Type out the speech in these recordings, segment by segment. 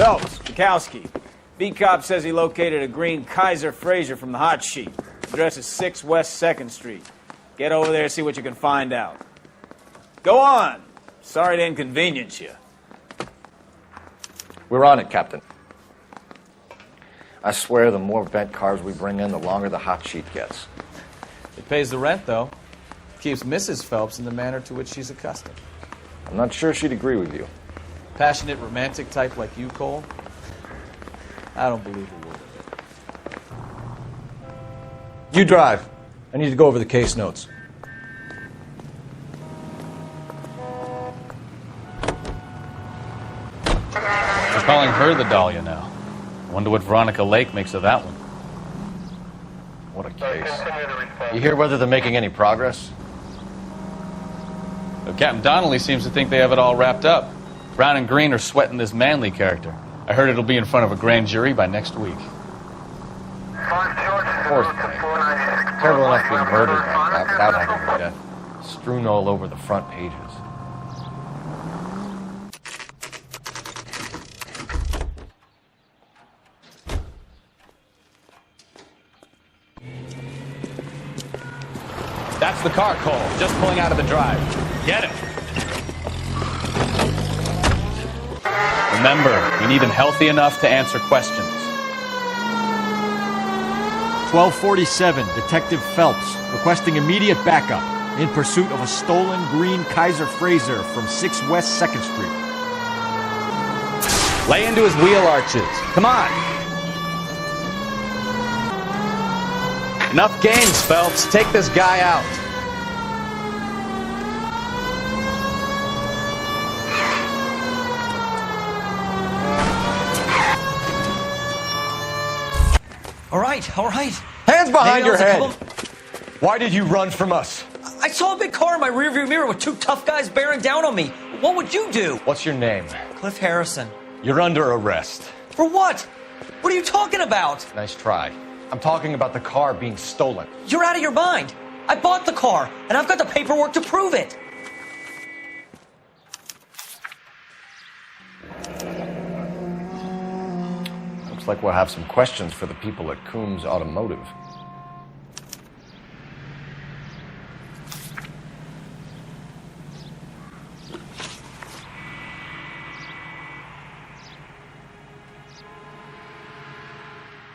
Phelps, Bukowski. B-Cop says he located a green Kaiser Fraser from the hot sheet. Address is 6 West 2nd Street. Get over there, see what you can find out. Go on. Sorry to inconvenience you. We're on it, Captain. I swear the more bent cars we bring in, the longer the hot sheet gets. It pays the rent, though. Keeps Mrs. Phelps in the manner to which she's accustomed. I'm not sure she'd agree with you. Passionate, romantic type like you, Cole? I don't believe a word of it. You drive. I need to go over the case notes. They're calling her the Dahlia now. Wonder what Veronica Lake makes of that one. What a case. You hear whether they're making any progress? Well, Captain Donnelly seems to think they have it all wrapped up. Brown and Green are sweating this Manley character. I heard it'll be in front of a grand jury by next week. Poor thing. Terrible enough being murdered like that without having her death strewn all over the front pages. That's the car, Cole. Just pulling out of the drive. Get it. Remember, we need him healthy enough to answer questions. 1247, Detective Phelps, requesting immediate backup in pursuit of a stolen green Kaiser Fraser from 6 West 2nd Street. Lay into his wheel arches. Come on. Enough games, Phelps. Take this guy out. All right. Hands behind your head! Couple... Why did you run from us? I saw a big car in my rearview mirror with 2 tough guys bearing down on me. What would you do? What's your name? Cliff Harrison. You're under arrest. For what? What are you talking about? Nice try. I'm talking about the car being stolen. You're out of your mind. I bought the car, and I've got the paperwork to prove it. Looks like we'll have some questions for the people at Coombs Automotive.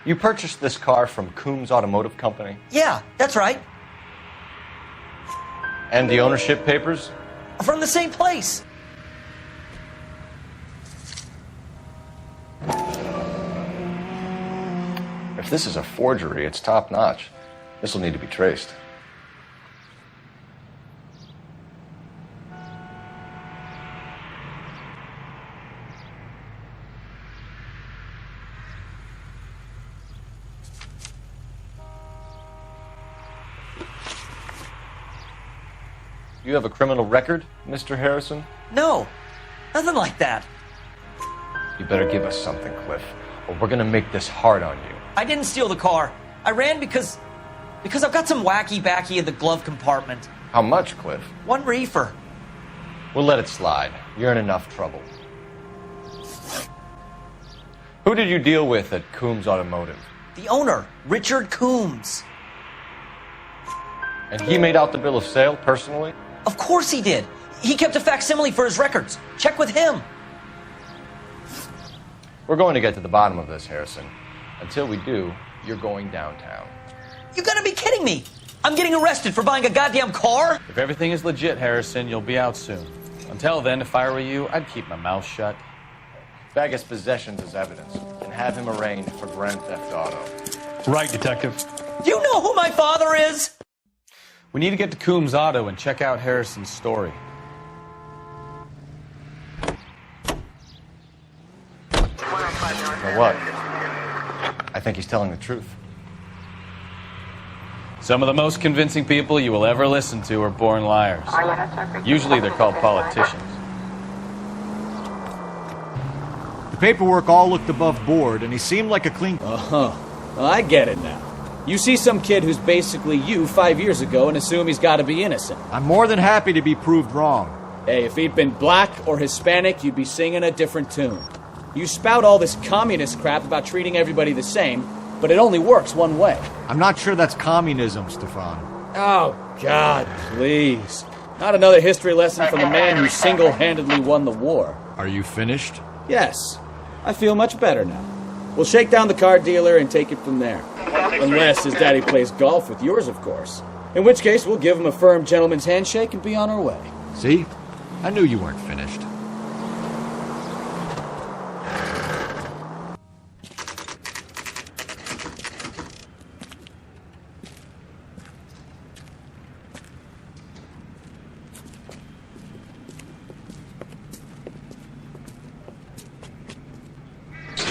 You purchased this car from Coombs Automotive Company? Yeah, that's right. And the ownership papers? From the same place. If this is a forgery, it's top-notch. This will need to be traced. You have a criminal record, Mr. Harrison? No, nothing like that. You better give us something, Cliff, or we're gonna make this hard on you. I didn't steal the car. I ran because I've got some wacky backy in the glove compartment. How much, Cliff? 1 reefer. We'll let it slide. You're in enough trouble. Who did you deal with at Coombs Automotive? The owner, Richard Coombs. And he made out the bill of sale personally? Of course he did. He kept a facsimile for his records. Check with him. We're going to get to the bottom of this, Harrison. Until we do, you're going downtown. You gotta be kidding me. I'm getting arrested for buying a goddamn car? If everything is legit, Harrison, you'll be out soon. Until then, if I were you, I'd keep my mouth shut. Bag his possessions as evidence and have him arraigned for grand theft auto. Right, Detective. Do you know who my father is? We need to get to Coombs Auto and check out Harrison's story. You know what? I think he's telling the truth. Some of the most convincing people you will ever listen to are born liars. Usually they're called politicians. The paperwork all looked above board, and he seemed like a clean... Well, I get it now. You see some kid who's basically you 5 years ago and assume he's got to be innocent. I'm more than happy to be proved wrong. Hey, if he'd been black or Hispanic, you'd be singing a different tune. You spout all this communist crap about treating everybody the same, but it only works one way. I'm not sure that's communism, Stefan. Oh, God, please. Not another history lesson from the man who single-handedly won the war. Are you finished? Yes, I feel much better now. We'll shake down the car dealer and take it from there. Unless his daddy plays golf with yours, of course. In which case, we'll give him a firm gentleman's handshake and be on our way. See? I knew you weren't finished.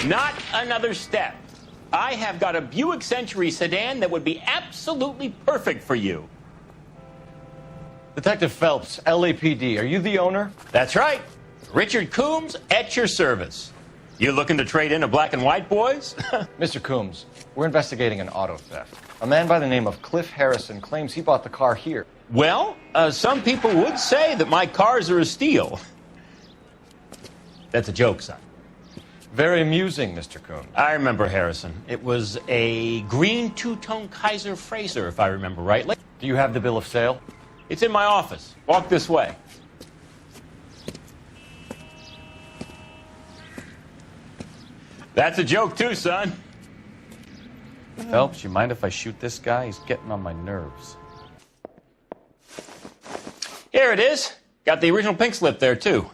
Not another step. I have got a Buick Century sedan that would be absolutely perfect for you. Detective Phelps, LAPD, are you the owner? That's right. Richard Coombs at your service. You looking to trade in a black and white, boys? Mr. Coombs, we're investigating an auto theft. A man by the name of Cliff Harrison claims he bought the car here. Well, some people would say that my cars are a steal. That's a joke, son. Very amusing, Mr. Coombs. I remember Harrison. It was a green two-tone Kaiser Frazer, if I remember rightly. Do you have the bill of sale? It's in my office. Walk this way. That's a joke too, son. Phelps, you mind if I shoot this guy? He's getting on my nerves. Here it is. Got the original pink slip there, too.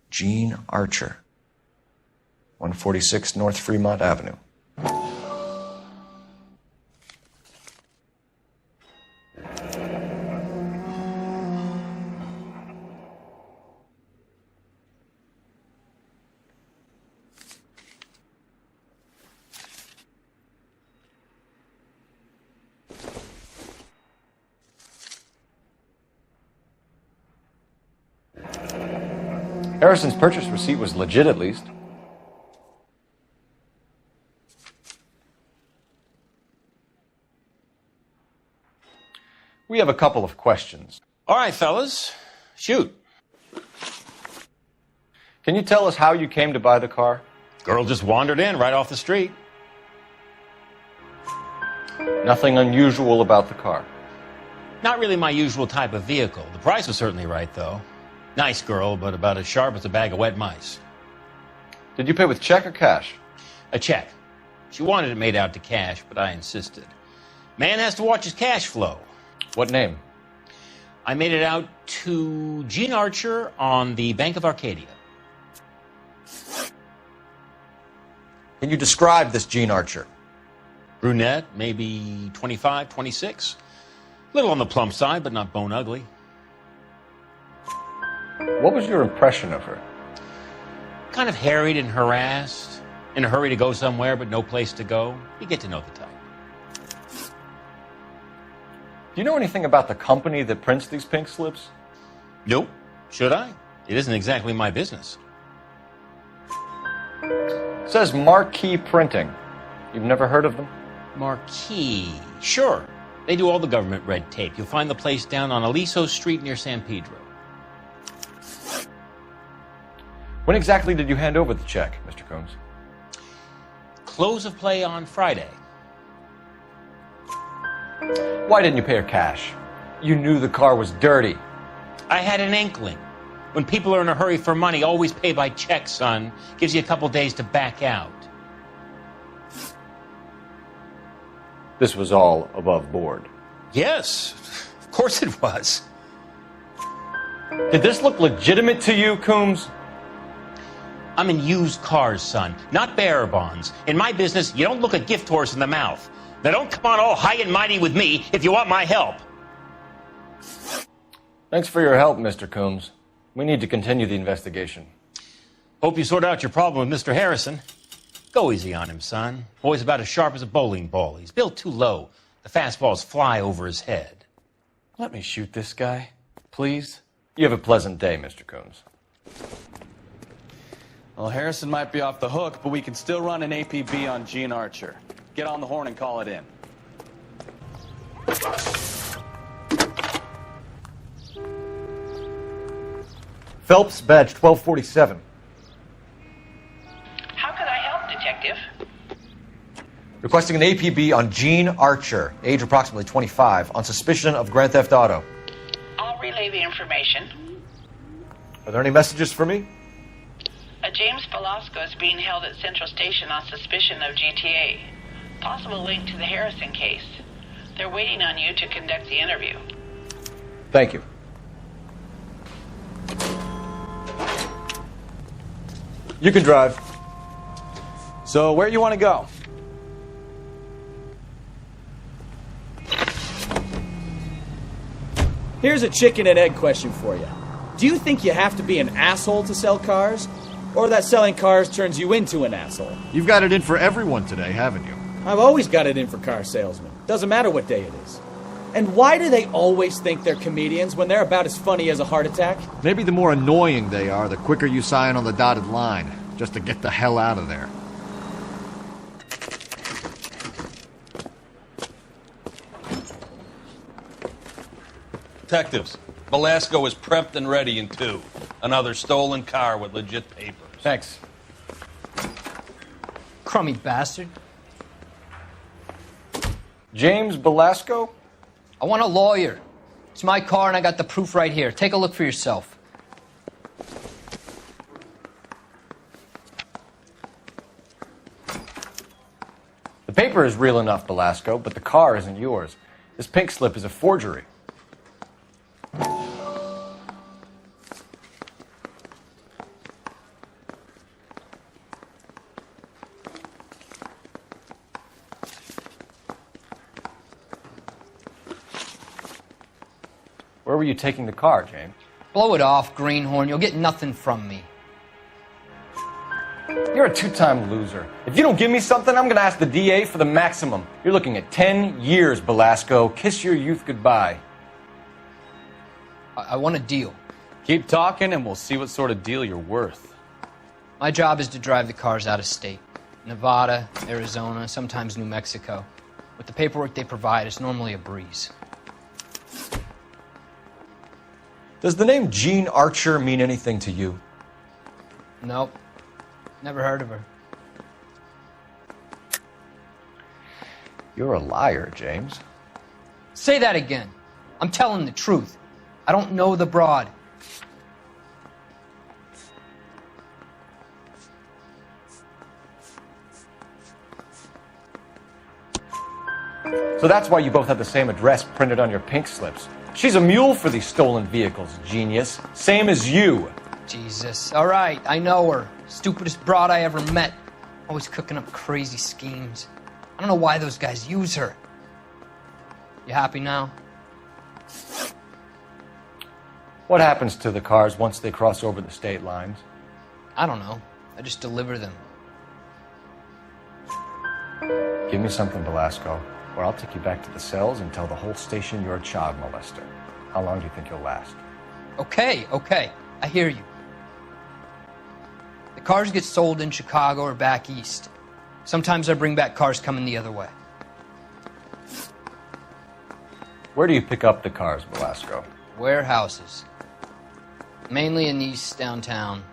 Gene Archer, 146 North Fremont Avenue. Harrison's purchase receipt was legit, at least. We have a couple of questions. All right, fellas. Shoot. Can you tell us how you came to buy the car? Girl just wandered in right off the street. Nothing unusual about the car. Not really my usual type of vehicle. The price was certainly right, though. Nice girl, but about as sharp as a bag of wet mice. Did you pay with check or cash? A check. She wanted it made out to cash, but I insisted. Man has to watch his cash flow. What name? I made it out to Gene Archer on the Bank of Arcadia. Can you describe this Gene Archer? Brunette, maybe 25, 26. Little on the plump side, but not bone ugly. What was your impression of her? Kind of harried and harassed. In a hurry to go somewhere, but no place to go. You get to know the type. Do you know anything about the company that prints these pink slips? Nope. Should I? It isn't exactly my business. It says Marquee Printing. You've never heard of them? Marquee. Sure. They do all the government red tape. You'll find the place down on Aliso Street near San Pedro. When exactly did you hand over the check, Mr. Coombs? Close of play on Friday. Why didn't you pay her cash? You knew the car was dirty. I had an inkling. When people are in a hurry for money, always pay by check, son. Gives you a couple days to back out. This was all above board. Yes, of course it was. Did this look legitimate to you, Coombs? I'm in used cars, son, not bearer bonds. In my business, you don't look a gift horse in the mouth. Now don't come on all high and mighty with me if you want my help. Thanks for your help, Mr. Coombs. We need to continue the investigation. Hope you sort out your problem with Mr. Harrison. Go easy on him, son. Boy's about as sharp as a bowling ball. He's built too low. The fastballs fly over his head. Let me shoot this guy, please. You have a pleasant day, Mr. Coombs. Well, Harrison might be off the hook, but we can still run an APB on Gene Archer. Get on the horn and call it in. Phelps, badge 1247. How could I help, Detective? Requesting an APB on Gene Archer, age approximately 25, on suspicion of Grand Theft Auto. I'll relay the information. Are there any messages for me? A James Velasco is being held at Central Station on suspicion of GTA. Possible link to the Harrison case. They're waiting on you to conduct the interview. Thank you. You can drive. So, where you want to go? Here's a chicken and egg question for you. Do you think you have to be an asshole to sell cars? Or that selling cars turns you into an asshole? You've got it in for everyone today, haven't you? I've always got it in for car salesmen. Doesn't matter what day it is. And why do they always think they're comedians when they're about as funny as a heart attack? Maybe the more annoying they are, the quicker you sign on the dotted line, just to get the hell out of there. Detectives, Velasco is prepped and ready in 2. Another stolen car with legit papers. Thanks. Crummy bastard. James Velasco? I want a lawyer. It's my car and I got the proof right here. Take a look for yourself. The paper is real enough, Velasco, but the car isn't yours. This pink slip is a forgery. Where were you taking the car, James? Blow it off, greenhorn. You'll get nothing from me. You're a two-time loser. If you don't give me something, I'm going to ask the DA for the maximum. You're looking at 10 years, Velasco. Kiss your youth goodbye. I want a deal. Keep talking and we'll see what sort of deal you're worth. My job is to drive the cars out of state. Nevada, Arizona, sometimes New Mexico. With the paperwork they provide, it's normally a breeze. Does the name Gene Archer mean anything to you? Nope. Never heard of her. You're a liar, James. Say that again. I'm telling the truth. I don't know the broad. So that's why you both have the same address printed on your pink slips. She's a mule for these stolen vehicles, genius. Same as you. Jesus. All right, I know her. Stupidest broad I ever met. Always cooking up crazy schemes. I don't know why those guys use her. You happy now? What happens to the cars once they cross over the state lines? I don't know. I just deliver them. Give me something, Velasco, or I'll take you back to the cells and tell the whole station you're a child molester. How long do you think you'll last? Okay. I hear you. The cars get sold in Chicago or back east. Sometimes I bring back cars coming the other way. Where do you pick up the cars, Velasco? Warehouses. Mainly in East downtown.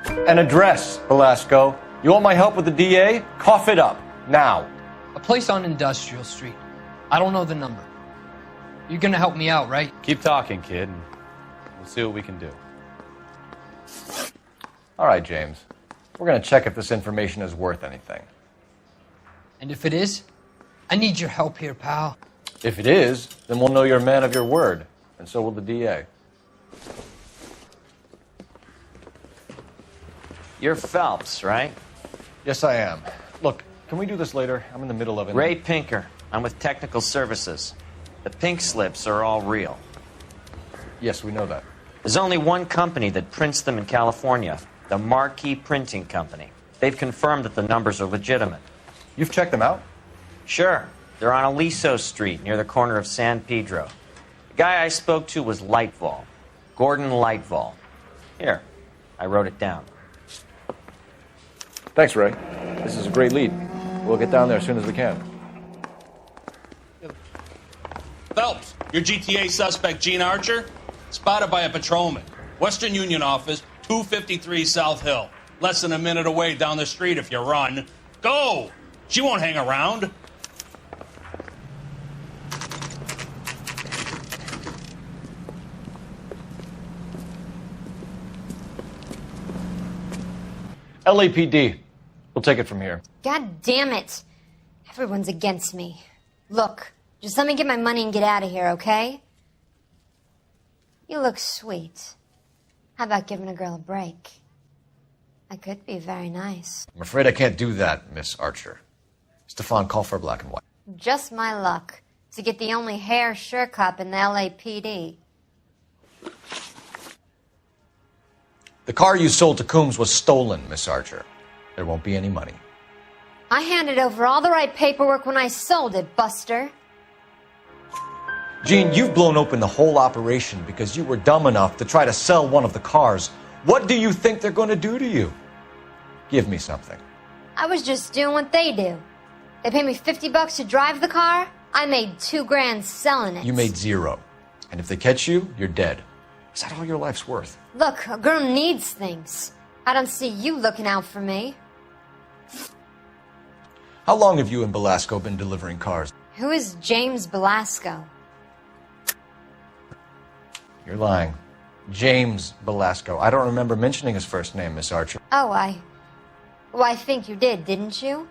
An address, Velasco. You want my help with the DA? Cough it up, now. A place on Industrial Street. I don't know the number. You're gonna help me out, right? Keep talking, kid, and we'll see what we can do. All right, James. We're going to check if this information is worth anything. And if it is, I need your help here, pal. If it is, then we'll know you're a man of your word, and so will the DA. You're Phelps, right? Yes, I am. Look, can we do this later? I'm in the middle of it. Ray Pinker. I'm with Technical Services. The pink slips are all real. Yes, we know that. There's only one company that prints them in California, the Marquee Printing Company. They've confirmed that the numbers are legitimate. You've checked them out? Sure. They're on Aliso Street, near the corner of San Pedro. The guy I spoke to was Lightval. Gordon Lightval. Here, I wrote it down. Thanks, Ray. This is a great lead. We'll get down there as soon as we can. Phelps, your GTA suspect, Gene Archer, spotted by a patrolman. Western Union office, 253 South Hill. Less than a minute away down the street if you run. Go! She won't hang around. LAPD. We'll take it from here. God damn it. Everyone's against me. Look, just let me get my money and get out of here, okay? You look sweet. How about giving a girl a break? I could be very nice. I'm afraid I can't do that, Miss Archer. Stefan, call for black and white. Just my luck to get the only hair sure cop in the LAPD. The car you sold to Coombs was stolen, Miss Archer. There won't be any money. I handed over all the right paperwork when I sold it, Buster. Jean, you've blown open the whole operation because you were dumb enough to try to sell one of the cars. What do you think they're going to do to you? Give me something. I was just doing what they do. They paid me $50 to drive the car. I made $2 grand selling it. You made $0. And if they catch you, you're dead. Is that all your life's worth? Look, a girl needs things. I don't see you looking out for me. How long have you and Belasco been delivering cars? Who is James Belasco? You're lying. James Belasco. I don't remember mentioning his first name, Miss Archer. Oh, I think you did, didn't you?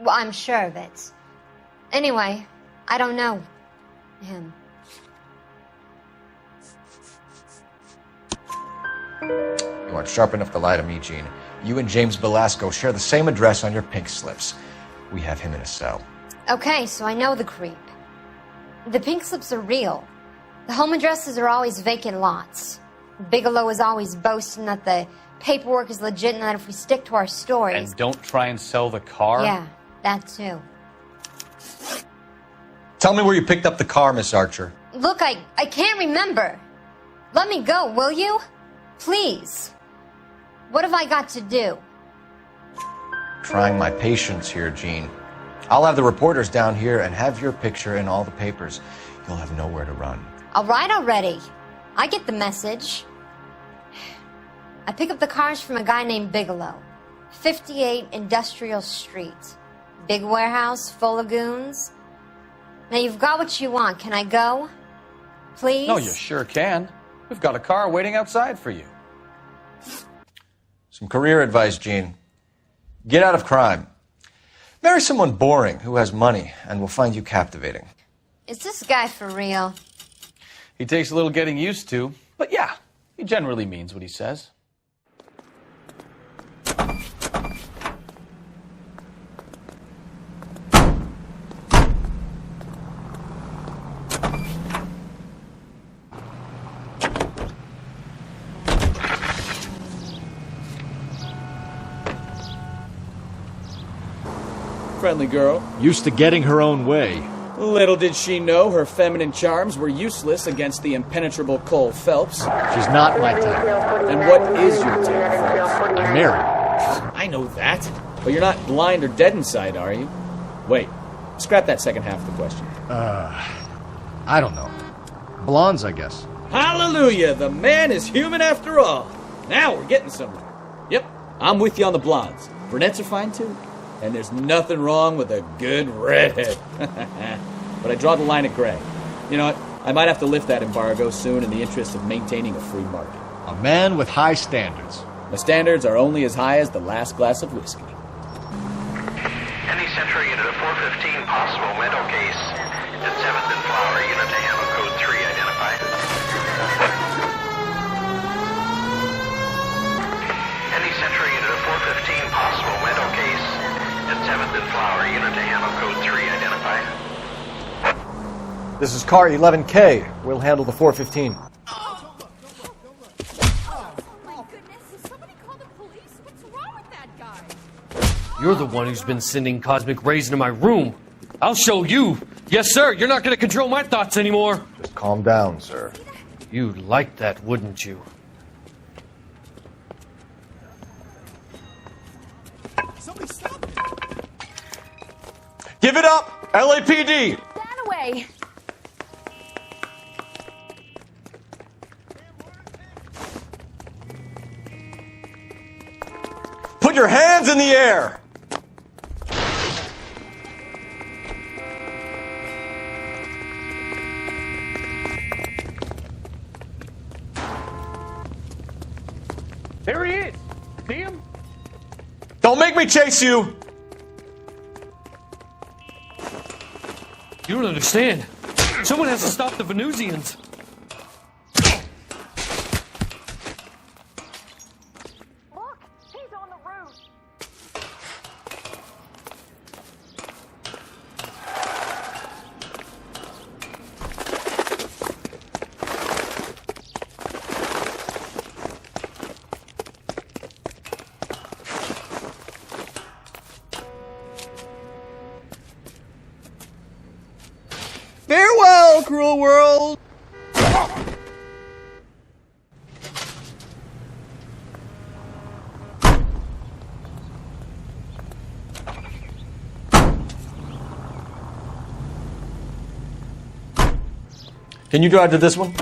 Well, I'm sure of it. Anyway, I don't know him. You aren't sharp enough to lie to me, Jean. You and James Belasco share the same address on your pink slips. We have him in a cell. Okay, so I know the creep. The pink slips are real. The home addresses are always vacant lots. Bigelow is always boasting that the paperwork is legit and that if we stick to our stories... And don't try and sell the car? Yeah, that too. Tell me where you picked up the car, Miss Archer. Look, I can't remember. Let me go, will you? Please. What have I got to do? Trying my patience here, Jean. I'll have the reporters down here and have your picture in all the papers. You'll have nowhere to run. All right already. I get the message. I pick up the cars from a guy named Bigelow. 58 Industrial Street. Big warehouse full of goons. Now you've got what you want. Can I go? Please? No, you sure can. We've got a car waiting outside for you. Some career advice, Jean. Get out of crime. Marry someone boring who has money and will find you captivating. Is this guy for real? He takes a little getting used to, but yeah, he generally means what he says. Friendly girl. Used to getting her own way. Little did she know her feminine charms were useless against the impenetrable Cole Phelps. She's not my type. And what is your type, Phelps? I'm married. I know that. But you're not blind or dead inside, are you? Wait. Scrap that second half of the question. I don't know. Blondes, I guess. Hallelujah! The man is human after all. Now we're getting somewhere. Yep, I'm with you on the blondes. Brunettes are fine too. And there's nothing wrong with a good redhead. But I draw the line at gray. You know what? I might have to lift that embargo soon in the interest of maintaining a free market. A man with high standards. My standards are only as high as the last glass of whiskey. Any Central unit of 415 possible mental case at 7th and Flower, unit to handle code 3 identified. Any Central unit of 415 possible mental case at 7th and Flower, unit to handle code 3 identified. This is car 11K. We'll handle the 415. You're the one who's been sending cosmic rays into my room. I'll show you. Yes, sir. You're not going to control my thoughts anymore. Just calm down, sir. You'd like that, wouldn't you? Somebody stop it. Give it up! LAPD! That away. Put your hands in the air! There he is. See him? Don't make me chase you! You don't understand. Someone has to stop the Venusians. Look, he's on the roof. Farewell, cruel world! Can you drive to this one?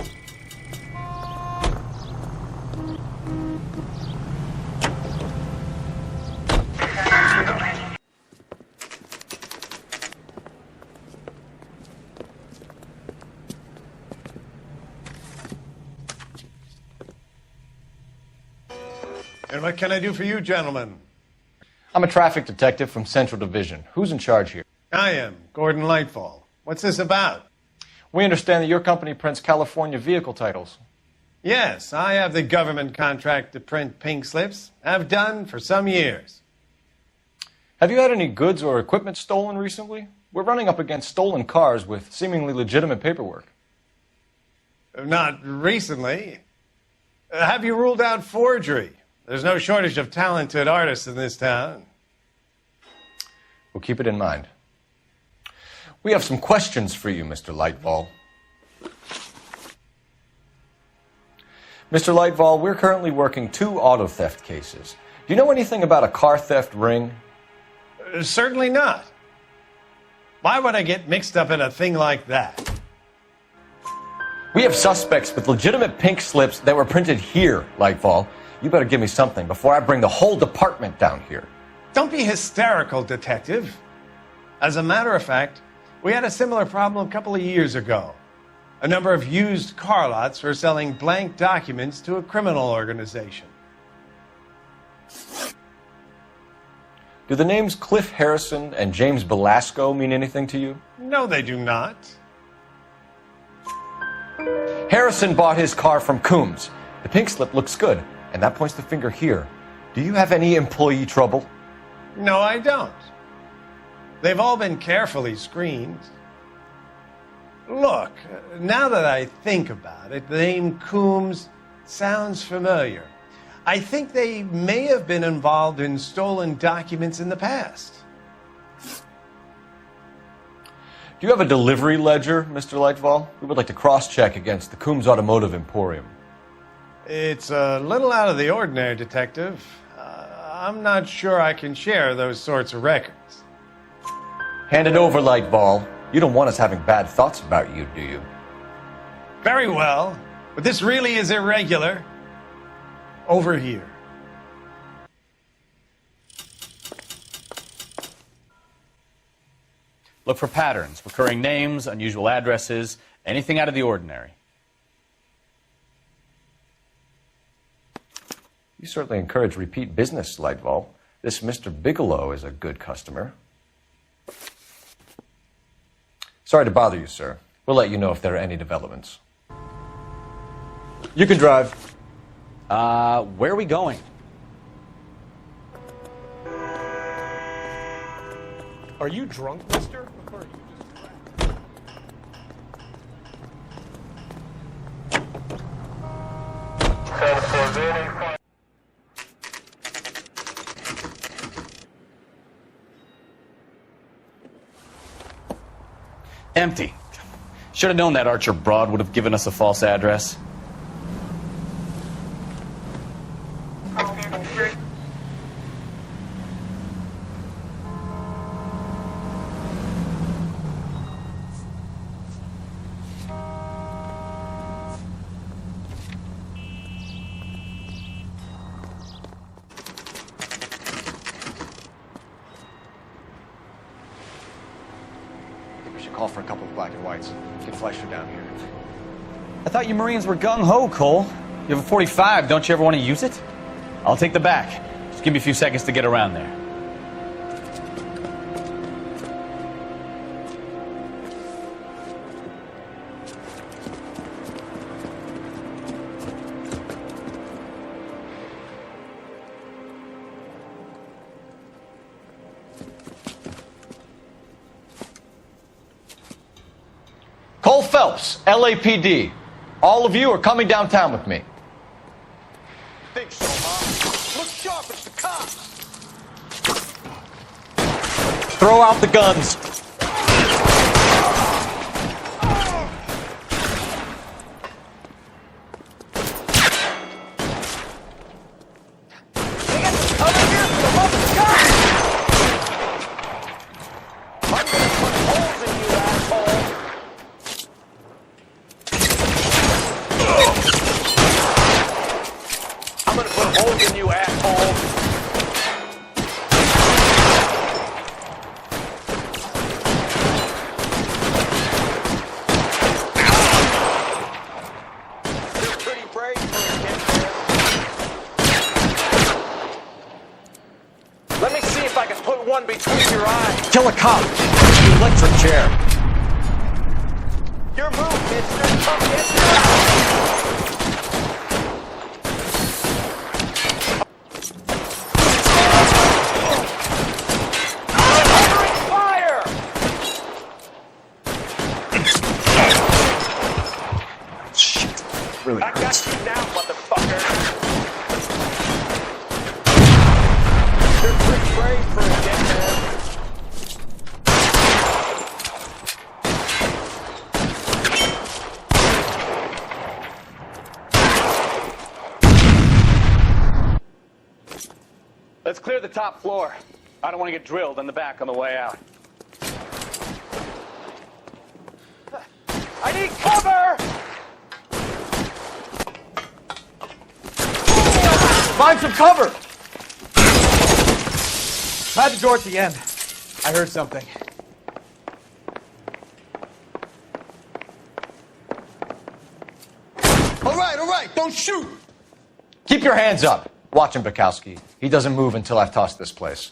And what can I do for you, gentlemen? I'm a traffic detective from Central Division. Who's in charge here? I am, Gordon Lightfall. What's this about? We understand that your company prints California vehicle titles. Yes, I have the government contract to print pink slips. Have done for some years. Have you had any goods or equipment stolen recently? We're running up against stolen cars with seemingly legitimate paperwork. Not recently. Have you ruled out forgery? There's no shortage of talented artists in this town. We'll keep it in mind. We have some questions for you, Mr. Lightfall. Mr. Lightfall, we're currently working 2 auto theft cases. Do you know anything about a car theft ring? Certainly not. Why would I get mixed up in a thing like that? We have suspects with legitimate pink slips that were printed here, Lightfall. You better give me something before I bring the whole department down here. Don't be hysterical, Detective. As a matter of fact, we had a similar problem a couple of years ago. A number of used car lots were selling blank documents to a criminal organization. Do the names Cliff Harrison and James Belasco mean anything to you? No, they do not. Harrison bought his car from Coombs. The pink slip looks good, and that points the finger here. Do you have any employee trouble? No, I don't. They've all been carefully screened. Look, now that I think about it, the name Coombs sounds familiar. I think they may have been involved in stolen documents in the past. Do you have a delivery ledger, Mr. Lightfall? We would like to cross-check against the Coombs Automotive Emporium. It's a little out of the ordinary, Detective. I'm not sure I can share those sorts of records. Hand it over, Lightfall. You don't want us having bad thoughts about you, do you? Very well, but this really is irregular. Over here. Look for patterns, recurring names, unusual addresses, anything out of the ordinary. You certainly encourage repeat business, Lightfall. This Mr. Bigelow is a good customer. Sorry to bother you, sir. We'll let you know if there are any developments. You can drive. Where are we going? Are you drunk, mister? Or are you just... Empty. Should have known that Archer Broad would have given us a false address. Call for a couple of black and whites. Get Fleischer down here. I thought you Marines were gung-ho, Cole. You have a 45. Don't you ever want to use it? I'll take the back. Just give me a few seconds to get around there. Cole Phelps, LAPD. All of you are coming downtown with me. Think so, Mom? Look sharp, it's the cops. Throw out the guns. Kill a cop. The electric chair. Your move, mister. Come get fire! Shit. Really I got you now, motherfucker. You're pretty brave for a dead man. Let's clear the top floor. I don't want to get drilled in the back on the way out. I need cover! Find some cover! Had the door at the end. I heard something. All right, don't shoot! Keep your hands up. Watch him, Bukowski. He doesn't move until I've tossed this place.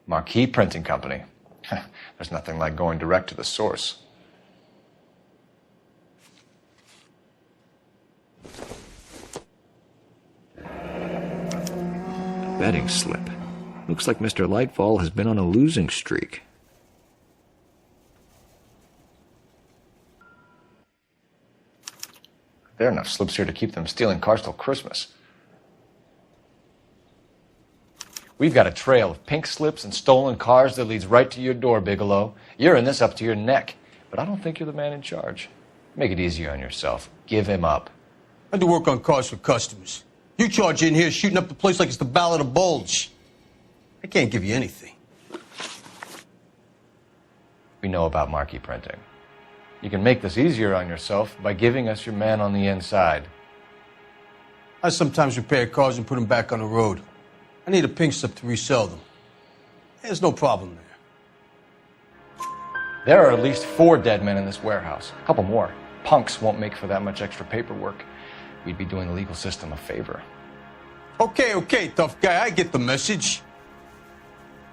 Marquee Printing Company. There's nothing like going direct to the source. Betting slip. Looks like Mr. Lightfall has been on a losing streak. There are enough slips here to keep them stealing cars till Christmas. We've got a trail of pink slips and stolen cars that leads right to your door, Bigelow. You're in this up to your neck, but I don't think you're the man in charge. Make it easier on yourself. Give him up. I do work on cars for customers. You charge in here shooting up the place like it's the Ballad of Bulge. I can't give you anything. We know about marquee printing. You can make this easier on yourself by giving us your man on the inside. I sometimes repair cars and put them back on the road. I need a pink slip to resell them. There's no problem there. There are at least 4 dead men in this warehouse. A couple more. Punks won't make for that much extra paperwork. We'd be doing the legal system a favor. Okay, tough guy. I get the message.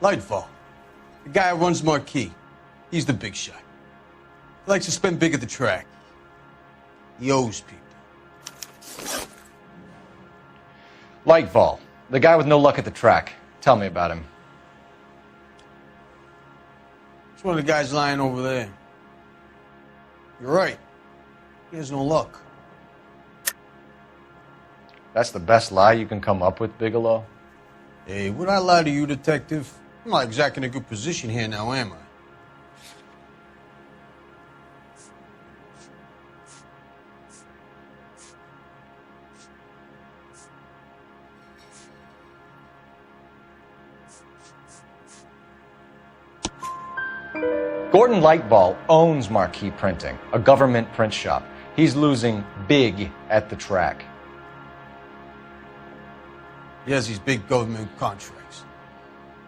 Lightfall, the guy who runs Marquee. He's the big shot. He likes to spend big at the track. He owes people. Lightfall, the guy with no luck at the track. Tell me about him. It's one of the guys lying over there. You're right. He has no luck. That's the best lie you can come up with, Bigelow? Hey, would I lie to you, detective? I'm not exactly in a good position here now, am I? Gordon Lightball owns Marquee Printing, a government print shop. He's losing big at the track. He has these big government contracts.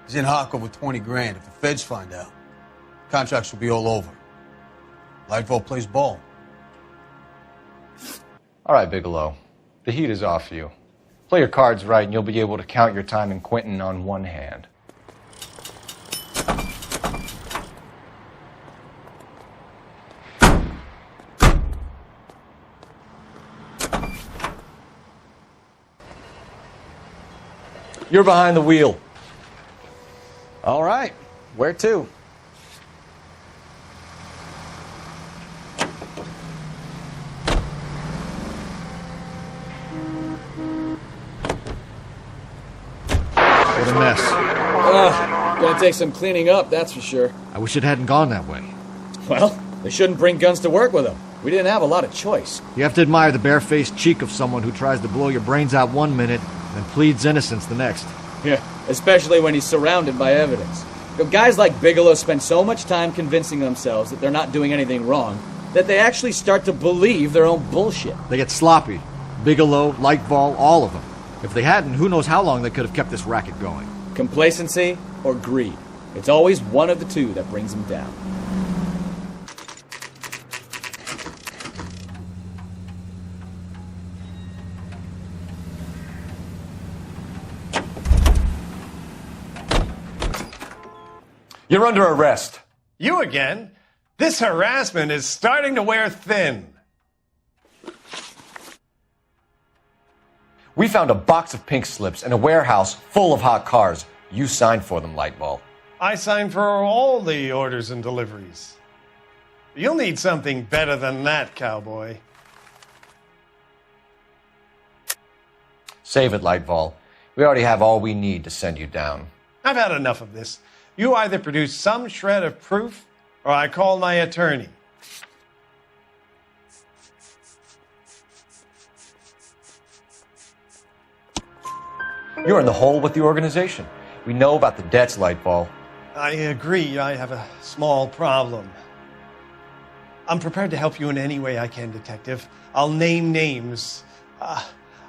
He's in hock over 20 grand. If the feds find out, contracts will be all over. Lightfall plays ball. All right, Bigelow. The heat is off you. Play your cards right and you'll be able to count your time in Quentin on one hand. You're behind the wheel. All right. Where to? What a mess. Gonna take some cleaning up, that's for sure. I wish it hadn't gone that way. Well, they shouldn't bring guns to work with them. We didn't have a lot of choice. You have to admire the barefaced cheek of someone who tries to blow your brains out one minute and pleads innocence the next. Yeah, especially when he's surrounded by evidence. Guys like Bigelow spend so much time convincing themselves that they're not doing anything wrong that they actually start to believe their own bullshit. They get sloppy. Bigelow, Lightfall, all of them. If they hadn't, who knows how long they could have kept this racket going. Complacency or greed. It's always one of the two that brings them down. You're under arrest. You again? This harassment is starting to wear thin. We found a box of pink slips in a warehouse full of hot cars. You signed for them, Lightball. I signed for all the orders and deliveries. You'll need something better than that, cowboy. Save it, Lightball. We already have all we need to send you down. I've had enough of this. You either produce some shred of proof, or I call my attorney. You're in the hole with the organization. We know about the debts, Lightball. I agree. I have a small problem. I'm prepared to help you in any way I can, Detective. I'll name names.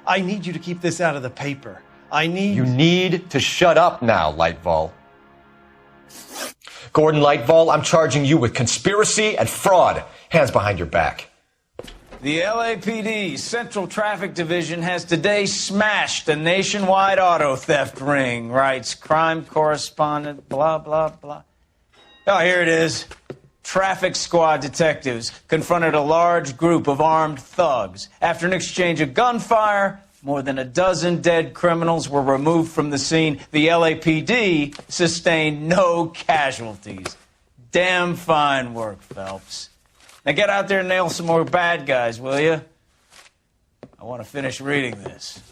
I need you to keep this out of the paper. You need to shut up now, Lightball. Gordon Lightball, I'm charging you with conspiracy and fraud. Hands behind your back. The LAPD Central Traffic Division has today smashed a nationwide auto theft ring, writes crime correspondent, blah, blah, blah. Oh, here it is. Traffic squad detectives confronted a large group of armed thugs. After an exchange of gunfire, more than a dozen dead criminals were removed from the scene. The LAPD sustained no casualties. Damn fine work, Phelps. Now get out there and nail some more bad guys, will you? I want to finish reading this.